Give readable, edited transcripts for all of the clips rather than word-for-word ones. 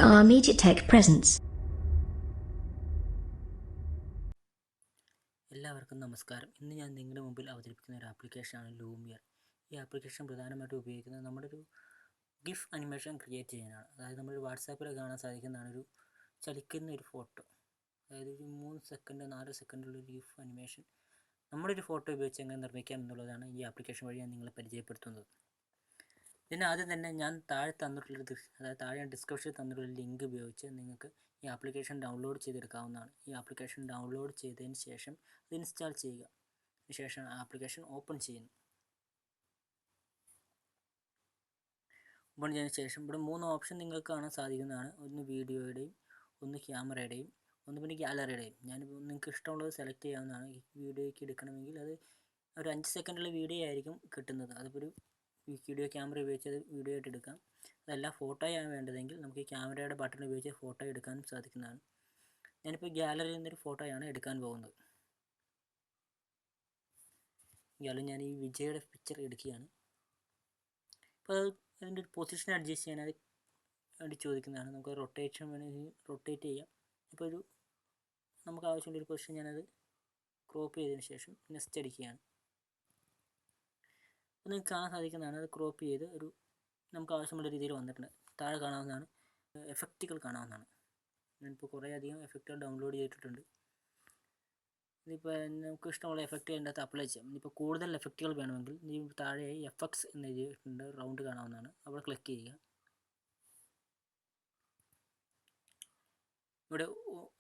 our MediaTek presence. എല്ലാവർക്കും നമസ്കാരം. ഇന്ന് ഞാൻ നിങ്ങളുടെ മുമ്പിൽ അവതരിപ്പിക്കുന്ന ഒരു ആപ്ലിക്കേഷനാണ് ലൂമിയർ. ഈ ആപ്ലിക്കേഷൻ പ്രധാനമായിട്ടും ഉപയോഗിക്കുന്നത് നമ്മുടെ ഒരു ഗിഫ് അനിമേഷൻ ക്രിയേറ്റ് ചെയ്യാനാണ്. അതായത് നമ്മൾ വാട്സാപ്പിൽ കാണാൻ സാധിക്കുന്നതാണ് ഒരു ചലിക്കുന്ന ഒരു ഫോട്ടോ. അതായത് ഒരു 3 സെക്കൻഡ് 4 സെക്കൻഡുള്ള ഒരു ഗിഫ് അനിമേഷൻ നമ്മുടെ ഒരു ഫോട്ടോ ഉപയോഗിച്ച് എങ്ങനെ നിർമ്മിക്കാം എന്നുള്ളതാണ് ഈ ആപ്ലിക്കേഷൻ വഴി ഞാൻ നിങ്ങളെ പരിചയപ്പെടുത്തുന്നത്. ഇതിന് ആദ്യം തന്നെ ഞാൻ താഴെ ഡിസ്ക്രിപ്ഷനിൽ തന്നിട്ടുള്ള ലിങ്ക് ഉപയോഗിച്ച് നിങ്ങൾക്ക് ഈ ആപ്ലിക്കേഷൻ ഡൗൺലോഡ് ചെയ്തെടുക്കാവുന്നതാണ്. ഈ ആപ്ലിക്കേഷൻ ഡൗൺലോഡ് ചെയ്തതിന് ശേഷം അത് ഇൻസ്റ്റാൾ ചെയ്യുക. അതിനുശേഷം ആപ്ലിക്കേഷൻ ഓപ്പൺ ചെയ്യുന്നു. ഓപ്പൺ ചെയ്തതിന് ശേഷം ഇവിടെ 3 ഓപ്ഷൻ നിങ്ങൾക്ക് കാണാൻ സാധിക്കുന്നതാണ്. ഒന്ന് വീഡിയോയുടെയും, ഒന്ന് ക്യാമറയുടെയും, ഒന്ന് പിന്നെ ഗാലറിയുടെയും. ഞാനിപ്പോൾ നിങ്ങൾക്ക് ഇഷ്ടമുള്ളത് സെലക്ട് ചെയ്യാവുന്നതാണ്. ഈ വീഡിയോയ്ക്ക് എടുക്കണമെങ്കിൽ അത് ഒരു 5 സെക്കൻഡുള്ള വീഡിയോ ആയിരിക്കും കിട്ടുന്നത്. അതിപ്പോൾ ഒരു വീഡിയോ ക്യാമറ ഉപയോഗിച്ച് അത് വീഡിയോ ആയിട്ട് എടുക്കാം. അതല്ല ഫോട്ടോയാണ് വേണ്ടതെങ്കിൽ നമുക്ക് ഈ ക്യാമറയുടെ ബട്ടൺ ഉപയോഗിച്ച് ഫോട്ടോ എടുക്കാനും സാധിക്കുന്നതാണ്. ഞാനിപ്പോൾ ഗാലറിയിൽ നിന്നൊരു ഫോട്ടോയാണ് എടുക്കാൻ പോകുന്നത്. ഞാൻ ഈ വിജയുടെ പിക്ചർ എടുക്കുകയാണ്. അപ്പോൾ അതിൻ്റെ ഒരു പൊസിഷൻ അഡ്ജസ്റ്റ് ചെയ്യാൻ അത് വേണ്ടി ചോദിക്കുന്നതാണ്. നമുക്ക് റൊട്ടേഷൻ വേണമെങ്കിൽ റൊട്ടേറ്റ് ചെയ്യാം. ഇപ്പോൾ നമുക്ക് ആവശ്യമുള്ള ഒരു പൊസിഷൻ ഞാനത് ക്രോപ്പ് ചെയ്തതിന് ശേഷം നെക്സ്റ്റ് അടിക്കുകയാണ്. അപ്പോൾ നിങ്ങൾക്ക് കാണാൻ സാധിക്കുന്നതാണ് അത് ക്രോപ്പ് ചെയ്ത് നമുക്ക് ആവശ്യമുള്ള രീതിയിൽ വന്നിട്ടുണ്ട്. താഴെ കാണാവുന്നതാണ് എഫക്റ്റുകൾ കാണാവുന്നതാണ്. ഞാനിപ്പോൾ കുറേ അധികം എഫക്റ്റുകൾ ഡൗൺലോഡ് ചെയ്തിട്ടുണ്ട്. ഇതിപ്പോൾ നമുക്ക് ഇഷ്ടമുള്ള എഫക്റ്റ് അതിൻ്റെ അകത്ത് അപ്ലൈ ചെയ്യാം. ഇനിയിപ്പോൾ കൂടുതൽ എഫക്റ്റുകൾ വേണമെങ്കിൽ ഈ താഴെയായി എഫക്ട്സ് എന്ന് എഴുതിയിട്ടുണ്ട്, റൗണ്ട് കാണാവുന്നതാണ്. അവിടെ ക്ലിക്ക് ചെയ്യുക. ഇവിടെ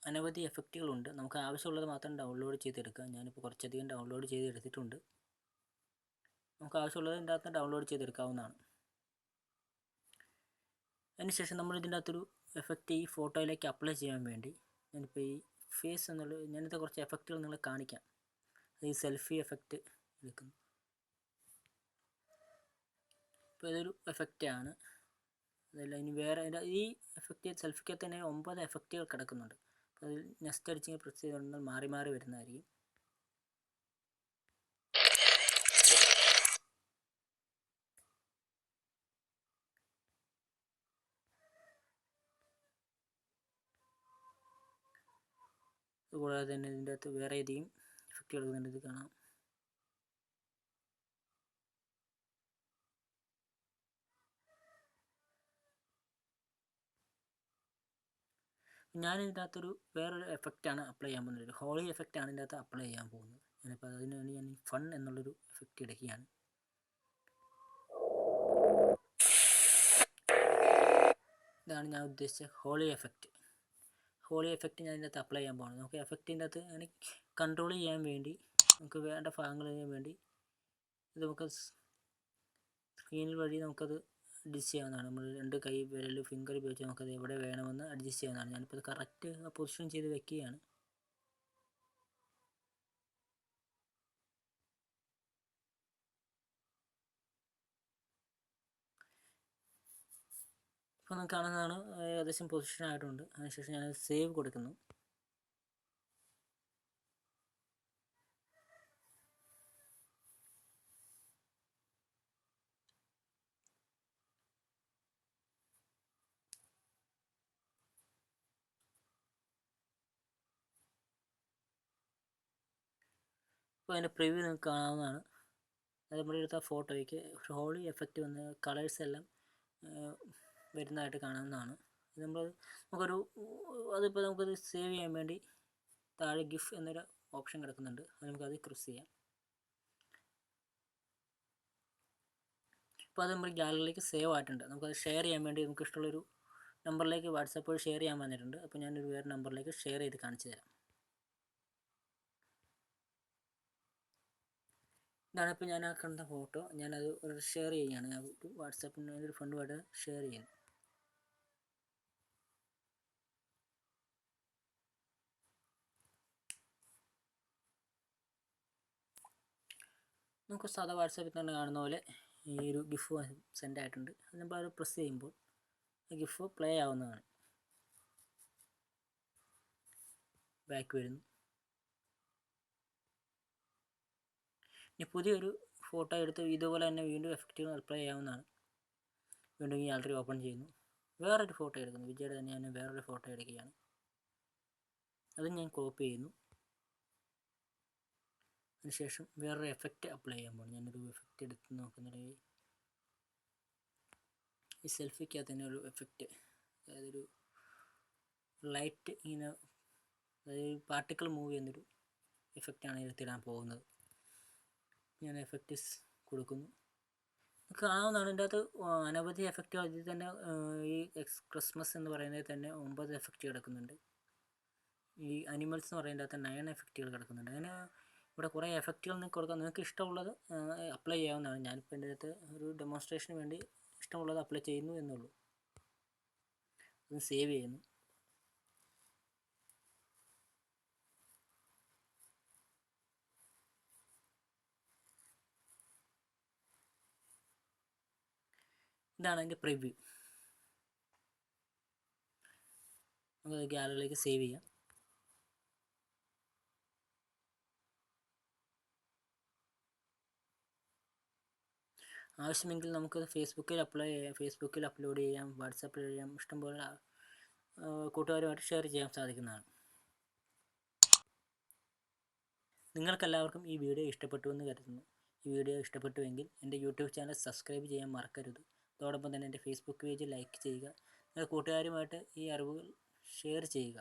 അനവധി എഫക്റ്റുകളുണ്ട്. നമുക്ക് ആവശ്യമുള്ളത് മാത്രം ഡൗൺലോഡ് ചെയ്തെടുക്കാം. ഞാനിപ്പോൾ കുറച്ചധികം ഡൗൺലോഡ് ചെയ്തെടുത്തിട്ടുണ്ട്. നമുക്ക് ആവശ്യമുള്ളത് ഇതിൻ്റെ അകത്ത് ഡൗൺലോഡ് ചെയ്തെടുക്കാവുന്നതാണ്. അതിനുശേഷം നമ്മൾ ഇതിൻ്റെ അകത്തൊരു എഫക്റ്റ് ഈ ഫോട്ടോയിലേക്ക് അപ്ലൈ ചെയ്യാൻ വേണ്ടി ഞാനിപ്പോൾ ഈ ഫേസ് ഞാനിത് കുറച്ച് എഫക്റ്റുകൾ നിങ്ങളെ കാണിക്കാം. ഈ സെൽഫി എഫക്റ്റ് എടുക്കുന്നു. ഇപ്പോൾ ഇതൊരു എഫക്റ്റാണ്. അതല്ല ഇനി വേറെ ഈ എഫക്റ്റ് സെൽഫിക്കകത്ത് തന്നെ 9 എഫക്റ്റുകൾ കിടക്കുന്നുണ്ട്. അപ്പോൾ അതിൽ നെക്സ്റ്റ് അടിച്ച് പ്രസ് ചെയ്തുകൊണ്ടാൽ മാറി മാറി വരുന്നതായിരിക്കും. അതുകൂടാതെ തന്നെ ഇതിൻ്റെ അകത്ത് വേറെ അധികം എഫക്റ്റ് എടുക്കുന്നുണ്ട്. ഇത് കാണാം. ഞാൻ ഇതിൻ്റെ അകത്തൊരു വേറൊരു എഫക്റ്റാണ് അപ്ലൈ ചെയ്യാൻ പോകുന്നത്. ഒരു ഹോളി എഫക്റ്റാണ് ഇതിൻ്റെ അകത്ത് അപ്ലൈ ചെയ്യാൻ പോകുന്നത്. ഞാനിപ്പോൾ അതിന് വേണ്ടി ഞാൻ ഫൺ എന്നുള്ളൊരു എഫക്റ്റ് എടുക്കുകയാണ്. ഇതാണ് ഞാൻ ഉദ്ദേശിച്ച ഹോളി എഫക്റ്റ്. ഹോളി എഫക്റ്റ് ഞാൻ ഇതിൻ്റെ അകത്ത് അപ്ലൈ ചെയ്യാൻ പോകുന്നത്. നമുക്ക് എഫക്റ്റിൻ്റെ അകത്ത് അങ്ങനെ കൺട്രോൾ ചെയ്യാൻ വേണ്ടി നമുക്ക് വേണ്ട ഭാഗങ്ങൾ ചെയ്യാൻ വേണ്ടി ഇത് നമുക്ക് സ്ക്രീനിൽ വഴി നമുക്കത് അഡ്ജസ്റ്റ് ചെയ്യാവുന്നതാണ്. നമ്മൾ 2 കൈ വിരൽ ഫിംഗർ ഉപയോഗിച്ച് നമുക്കത് എവിടെ വേണമെന്ന് അഡ്ജസ്റ്റ് ചെയ്യാവുന്നതാണ്. ഞാനിപ്പോൾ അത് കറക്റ്റ് പൊസിഷൻ ചെയ്ത് വെക്കുകയാണ്. ഇപ്പോൾ നമുക്ക് കാണുന്നതാണ് ഏകദേശം പൊസിഷൻ ആയിട്ടുണ്ട്. അതിനുശേഷം ഞാൻ സേവ് കൊടുക്കുന്നു. ഇപ്പോൾ അതിൻ്റെ പ്രിവ്യൂ നിങ്ങൾക്ക് കാണാവുന്നതാണ്. അത് നമ്മുടെ എടുത്ത ഫോട്ടോയ്ക്ക് ഹോളി എഫക്റ്റ് വന്ന് കളേഴ്സ് എല്ലാം വരുന്നതായിട്ട് കാണാവുന്നതാണ്. അതിപ്പോൾ നമുക്കത് സേവ് ചെയ്യാൻ വേണ്ടി താഴെ ഗിഫ് എന്നൊരു ഓപ്ഷൻ കിടക്കുന്നുണ്ട്. അത് നമുക്കത് ക്ലിക്ക് ചെയ്യാം. അപ്പോൾ അത് നമ്മുടെ ഗാലറിയിലേക്ക് സേവ് ആയിട്ടുണ്ട്. നമുക്കത് ഷെയർ ചെയ്യാൻ വേണ്ടി നമുക്ക് ഇഷ്ടമുള്ളൊരു നമ്പറിലേക്ക് വാട്സാപ്പ് വഴി ഷെയർ ചെയ്യാൻ വന്നിട്ടുണ്ട്. അപ്പോൾ ഞാനൊരു വേറെ നമ്പറിലേക്ക് ഷെയർ ചെയ്ത് കാണിച്ചു തരാം. ഇതാണ് ഇപ്പോൾ ഞാൻ കണ്ട ഫോട്ടോ. ഞാനത് ഷെയർ ചെയ്യുകയാണ്. വാട്സാപ്പിൽ ഒരു ഫ്രണ്ടുമായിട്ട് ഷെയർ ചെയ്യുന്നു. നമുക്ക് സാധാ വാട്സാപ്പിൽ തന്നെ കാണുന്ന പോലെ ഈ ഒരു ഗിഫ് സെൻഡ് ആയിട്ടുണ്ട്. അത് നമ്മൾ അത് പ്രസ് ചെയ്യുമ്പോൾ ഗിഫ് പ്ലേ ആവുന്നതാണ്. ബാക്ക് വരുന്നു. ഇനി പുതിയൊരു ഫോട്ടോ എടുത്ത് ഇതുപോലെ തന്നെ വീണ്ടും എഫക്റ്റുകൾ അപ്ലൈ ചെയ്യാവുന്നതാണ്. വീണ്ടും ഗാലറി ഓപ്പൺ ചെയ്യുന്നു. വേറൊരു ഫോട്ടോ എടുക്കുന്നു, വിജയുടെ തന്നെ ഞാൻ വേറൊരു ഫോട്ടോ എടുക്കുകയാണ്. അത് ഞാൻ കോപ്പി ചെയ്യുന്നു. അതിനുശേഷം വേറൊരു എഫക്റ്റ് അപ്ലൈ ചെയ്യാൻ പോകുന്നു. ഞാനൊരു എഫക്റ്റ് എടുത്ത് നോക്കുന്നുണ്ടെങ്കിൽ ഈ സെൽഫിക്കകത്ത് തന്നെ ഒരു എഫക്റ്റ്, അതായത് ഒരു ലൈറ്റ് ഇങ്ങനെ, അതായത് പാർട്ടിക്കിൾ മൂവ് ചെയ്യുന്നൊരു എഫക്റ്റാണ് എടുത്തിടാൻ പോകുന്നത്. ഞാൻ എഫക്റ്റ്സ് കൊടുക്കുന്നു. കാണാവുന്നതാണ്. ഇതിൻ്റെ അകത്ത് അനവധി എഫക്റ്റുകൾ. ഇതിൽ തന്നെ ഈ ക്രിസ്മസ് എന്ന് പറയുന്നതിൽ തന്നെ 9 എഫക്റ്റ് കിടക്കുന്നുണ്ട്. ഈ അനിമൽസ് എന്ന് പറയുന്നതിനകത്ത് 9 എഫക്റ്റുകൾ കിടക്കുന്നുണ്ട്. അങ്ങനെ ഇവിടെ കുറേ എഫക്റ്റുകൾ നിങ്ങൾക്ക് കൊടുക്കാം. നിങ്ങൾക്ക് ഇഷ്ടമുള്ളത് അപ്ലൈ ചെയ്യാവുന്നതാണ്. ഞാനിപ്പോൾ എൻ്റെ അടുത്ത് ഒരു ഡെമോൺസ്ട്രേഷന് വേണ്ടി ഇഷ്ടമുള്ളത് അപ്ലൈ ചെയ്യുന്നു എന്നുള്ളൂ. അത് സേവ് ചെയ്യുന്നു. ഇതാണ് അതിൻ്റെ പ്രിവ്യൂ. നമുക്ക് ഗാലറിയിലേക്ക് സേവ് ചെയ്യാം. ആവശ്യമെങ്കിൽ നമുക്ക് ഫേസ്ബുക്കിൽ അപ്ലോഡ് ചെയ്യാം, വാട്സാപ്പിൽ ചെയ്യാം, ഇഷ്ടംപോലെ കൂട്ടുകാരുമായിട്ട് ഷെയർ ചെയ്യാൻ സാധിക്കുന്നതാണ്. നിങ്ങൾക്കെല്ലാവർക്കും ഈ വീഡിയോ ഇഷ്ടപ്പെട്ടുവെന്ന് കരുതുന്നു. ഈ വീഡിയോ ഇഷ്ടപ്പെട്ടുവെങ്കിൽ എൻ്റെ യൂട്യൂബ് ചാനൽ സബ്സ്ക്രൈബ് ചെയ്യാൻ മറക്കരുത്. അതോടൊപ്പം തന്നെ എൻ്റെ ഫേസ്ബുക്ക് പേജ് ലൈക്ക് ചെയ്യുക. നിങ്ങളുടെ കൂട്ടുകാരുമായിട്ട് ഈ അറിവുകൾ ഷെയർ ചെയ്യുക.